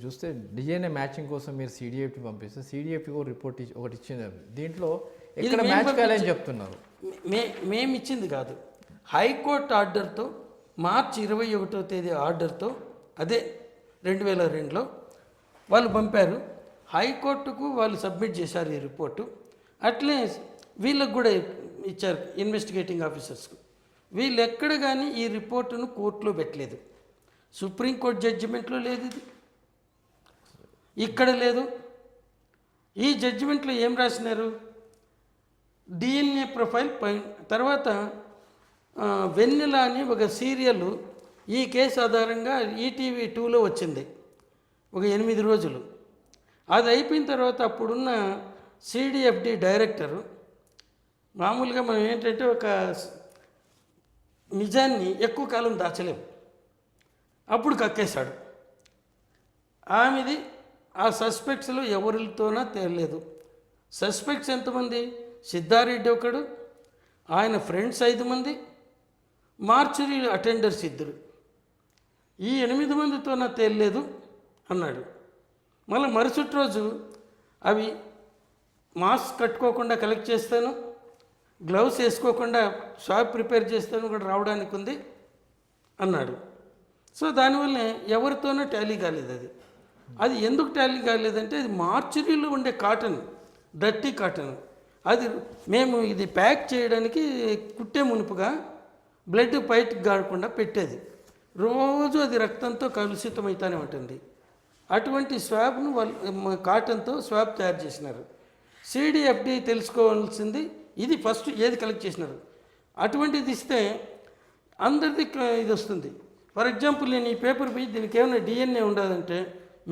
చూస్తే DNA matching కోసం మీరు సిడిఎఫ్టీ పంపిస్తే సిడిఎఫ్టీ కూడా రిపోర్ట్ ఒకటి ఇచ్చింది. దీంట్లో ఎక్కడ మ్యాచ్ కాలేదని చెప్తున్నారు. మేము ఇచ్చింది కాదు, హైకోర్టు ఆర్డర్తో మార్చి 21వ తేదీ ఆర్డర్తో, అదే 2002లో వాళ్ళు పంపారు. హైకోర్టుకు వాళ్ళు సబ్మిట్ చేశారు ఈ రిపోర్టు. అట్లే వీళ్ళకు కూడా ఇచ్చారు, ఇన్వెస్టిగేటింగ్ ఆఫీసర్స్కు. వీళ్ళు ఎక్కడ కానీ ఈ రిపోర్టును కోర్టులో పెట్టలేదు. సుప్రీంకోర్టు జడ్జిమెంట్లో లేదు, ఇది ఇక్కడ లేదు. ఈ జడ్జిమెంట్లో ఏం రాసినారు, డిఎన్ఏ ప్రొఫైల్ తర్వాత వెన్నెల అని ఒక సీరియల్ ఈ కేసు ఆధారంగా ఈటీవీ 2లో వచ్చింది ఒక 8 రోజులు. అది అయిపోయిన తర్వాత అప్పుడున్న సిడిఎఫ్డి డైరెక్టరు, మామూలుగా మనం ఏంటంటే ఒక నిజాన్ని ఎక్కువ కాలం దాచలేము, అప్పుడు కక్కేశాడు. ఆమెది ఆ సస్పెక్ట్స్లో ఎవరితోనా తేలలేదు. సస్పెక్ట్స్ ఎంతమంది, సిద్ధారెడ్డి ఒకడు, ఆయన ఫ్రెండ్స్ 5 మంది, మార్చురీ అటెండర్స్ 2. ఈ 8 మందితోనా తేలలేదు అన్నాడు. మళ్ళీ మరుసటి రోజు అవి మాస్క్ కట్టుకోకుండా కలెక్ట్ చేస్తాను, గ్లౌస్ వేసుకోకుండా స్వాబ్ ప్రిపేర్ చేస్తాను కూడా రావడానికి ఉంది అన్నాడు. సో దానివల్లనే ఎవరితోనూ టాలీ కాలేదు. అది ఎందుకు టాలీ కాలేదంటే అది మార్చురీలో ఉండే కాటన్, డర్టీ కాటన్. అది మేము ఇది ప్యాక్ చేయడానికి కుట్టే మునుపుగా బ్లడ్ బయటకు కాకుండా పెట్టేది. రోజు అది రక్తంతో కలుషితమవుతూనే ఉంటుంది. అటువంటి స్వాబ్ను వాళ్ళు కాటన్తో స్వాబ్ తయారు చేసినారు. సిడిఎఫ్డి తెలుసుకోవాల్సింది ఇది, ఫస్ట్ ఏది కలెక్ట్ చేసినారు. అటువంటిది ఇస్తే అందరిది ఇది వస్తుంది. ఫర్ ఎగ్జాంపుల్ నేను ఈ పేపర్ పోయి దీనికి ఏమైనా డిఎన్ఏ ఉండదంటే,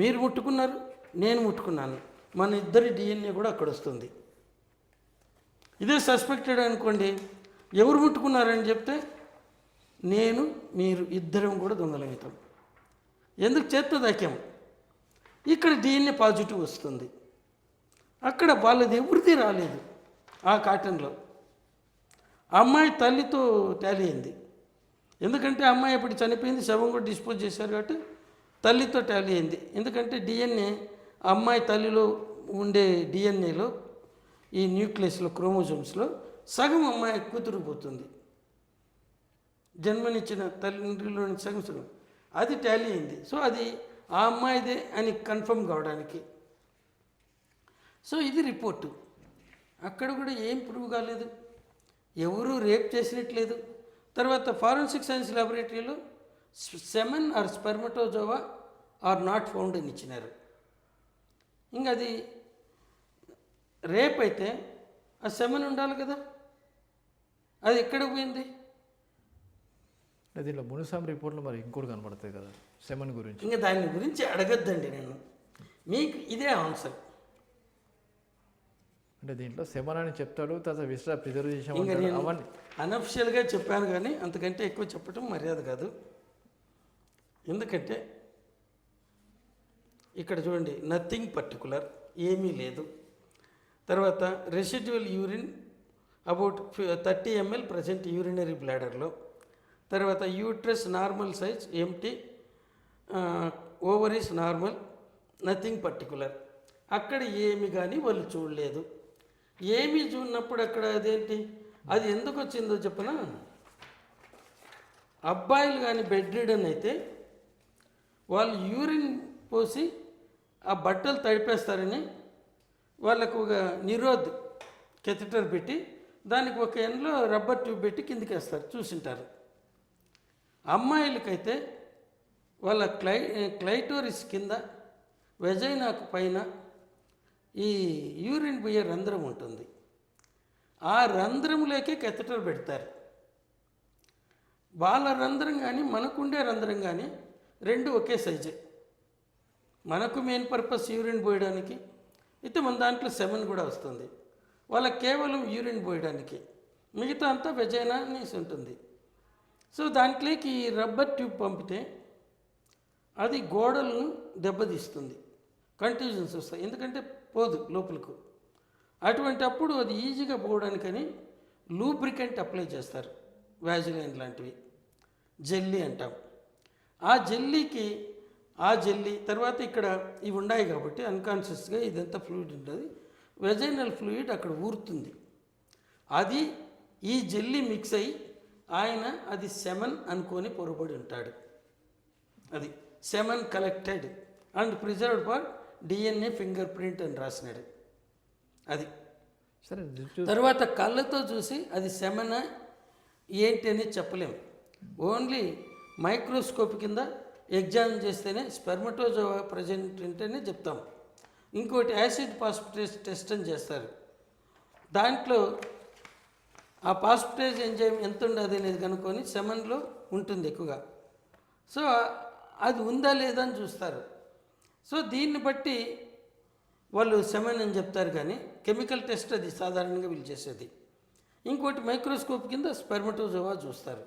మీరు ముట్టుకున్నారు, నేను ముట్టుకున్నాను, మన ఇద్దరి డిఎన్ఏ కూడా అక్కడ వస్తుంది. ఇదే సస్పెక్టెడ్ అనుకోండి, ఎవరు ముట్టుకున్నారని చెప్తే నేను మీరు ఇద్దరం కూడా దొంగలమవుతాం. ఎందుకు చేత్తో దాకాము, ఇక్కడ డిఎన్ఏ పాజిటివ్ వస్తుంది. అక్కడ వాళ్ళది ఎవరిది రాలేదు. ఆ కాటన్లో అమ్మాయి తల్లితో టాలీ అయింది. ఎందుకంటే అమ్మాయి అప్పుడు చనిపోయింది, శవం కూడా డిస్పోజ్ చేశారు కాబట్టి తల్లితో టాలీ అయింది. ఎందుకంటే డిఎన్ఏ అమ్మాయి తల్లిలో ఉండే డిఎన్ఏలో ఈ న్యూక్లియస్లో క్రోమోజోమ్స్లో సగం అమ్మాయి కూతురు పోతుంది, జన్మనిచ్చిన తల్లిలోని సగం అది టాలీ అయింది. సో అది ఆ అమ్మాయిదే అని కన్ఫర్మ్ కావడానికి. సో ఇది రిపోర్టు. అక్కడ కూడా ఏం ప్రూవ్ కాలేదు, ఎవరూ రేప్ చేసినట్లేదు. తర్వాత ఫారెన్సిక్ సైన్స్ ల్యాబొరేటరీలో semen or spermatozoa are not found అని ఇచ్చినారు. ఇంకా అది రేప్ అయితే ఆ సెమెన్ ఉండాలి కదా, అది ఎక్కడ పోయింది? దీంట్లో మునుసాం రిపోర్ట్లో మరి ఇంకోటి కనబడుతుంది కదా సెమెన్ గురించి. ఇంకా దాని గురించి అడగద్దండి, నేను మీకు ఇదే ఆన్సర్. అంటే దీంట్లో సెమెన్ అని చెప్తాడు, తర్వాత విశ్రా ప్రిజర్వ్ చేసాం. ఇంకా నేను అనఫిషియల్గా చెప్పాను కానీ అంతకంటే ఎక్కువ చెప్పడం మర్యాద కాదు. ఎందుకంటే ఇక్కడ చూడండి, నథింగ్ పర్టికులర్, ఏమీ లేదు. తర్వాత residual urine about 30 ml present urinary బ్లాడర్లో. తర్వాత uterus normal size, empty, ovaries normal, nothing particular. అక్కడ ఏమి కానీ వాళ్ళు చూడలేదు. ఏమీ చూడనప్పుడు అక్కడ అదేంటి, అది ఎందుకు వచ్చిందో చెప్పనా? అబ్బాయిలు కానీ బెడ్ రిడన్ అయితే వాళ్ళు యూరిన్ పోసి ఆ బట్టలు తడిపేస్తారని వాళ్ళకు ఒక నిరోధ్ కెథెటర్ పెట్టి దానికి ఒక ఎండ్లో రబ్బర్ ట్యూబ్ పెట్టి కిందికి వేస్తారు, చూసింటారు. అమ్మాయిలకైతే వాళ్ళ క్లైటోరిస్ కింద వెజైనాకు పైన ఈ యూరిన్ పోయే రంధ్రం ఉంటుంది. ఆ రంధ్రంలోకే కెథెటర్ పెడతారు. వాళ్ళ రంధ్రం కానీ మనకుండే రంధ్రం కానీ రెండు ఒకే సైజే. మనకు మెయిన్ పర్పస్ యూరిన్ పోయడానికి అయితే మన దాంట్లో సెమెన్ కూడా వస్తుంది. వాళ్ళకి కేవలం యూరిన్ పోయడానికి, మిగతా అంతా వెజైనా అనేసి ఉంటుంది. సో దాంట్లోకి ఈ రబ్బర్ ట్యూబ్ పంపితే అది గోడలను దెబ్బతీస్తుంది, కంట్యూజన్స్ వస్తాయి, ఎందుకంటే పోదు లోపలకు. అటువంటి అప్పుడు అది ఈజీగా పోవడానికని లూబ్రికెంట్ అప్లై చేస్తారు, వ్యాజిలైన్ లాంటివి, జెల్లీ అంటాం. ఆ జెల్లీకి ఆ జెల్లీ తర్వాత ఇక్కడ ఇవి ఉన్నాయి కాబట్టి అన్కాన్షియస్గా ఇదంతా ఫ్లూయిడ్ ఉంటుంది. వెజైనల్ ఫ్లూయిడ్ అక్కడ ఊరుతుంది. అది ఈ జెల్లీ మిక్స్ అయ్యి ఆయన అది సెమన్ అనుకొని పొరబడి ఉంటాడు. అది semen collected and preserved for DNA finger print అని రాసినాడు. అది సరే తర్వాత కళ్ళతో చూసి అది సెమన ఏంటి అని చెప్పలేము. ఓన్లీ మైక్రోస్కోప్ కింద ఎగ్జామిన్ చేస్తేనే స్పెర్మటోజోవా ప్రజెంట్ ఉంటేనే చెప్తాం. ఇంకోటి యాసిడ్ ఫాస్ఫేటేజ్ టెస్ట్ అని చేస్తారు. దాంట్లో ఆ ఫాస్ఫేటేజ్ ఎంజైమ్ ఎంత ఉండదు అనేది కనుక్కొని సెమన్లో ఉంటుంది ఎక్కువగా. సో అది ఉందా లేదా అని చూస్తారు. సో దీన్ని బట్టి వాళ్ళు సెమన్ అని చెప్తారు, కానీ కెమికల్ టెస్ట్ అది సాధారణంగా వీళ్ళు చేసేది. ఇంకోటి మైక్రోస్కోప్ కింద స్పెర్మటోజోవా చూస్తారు.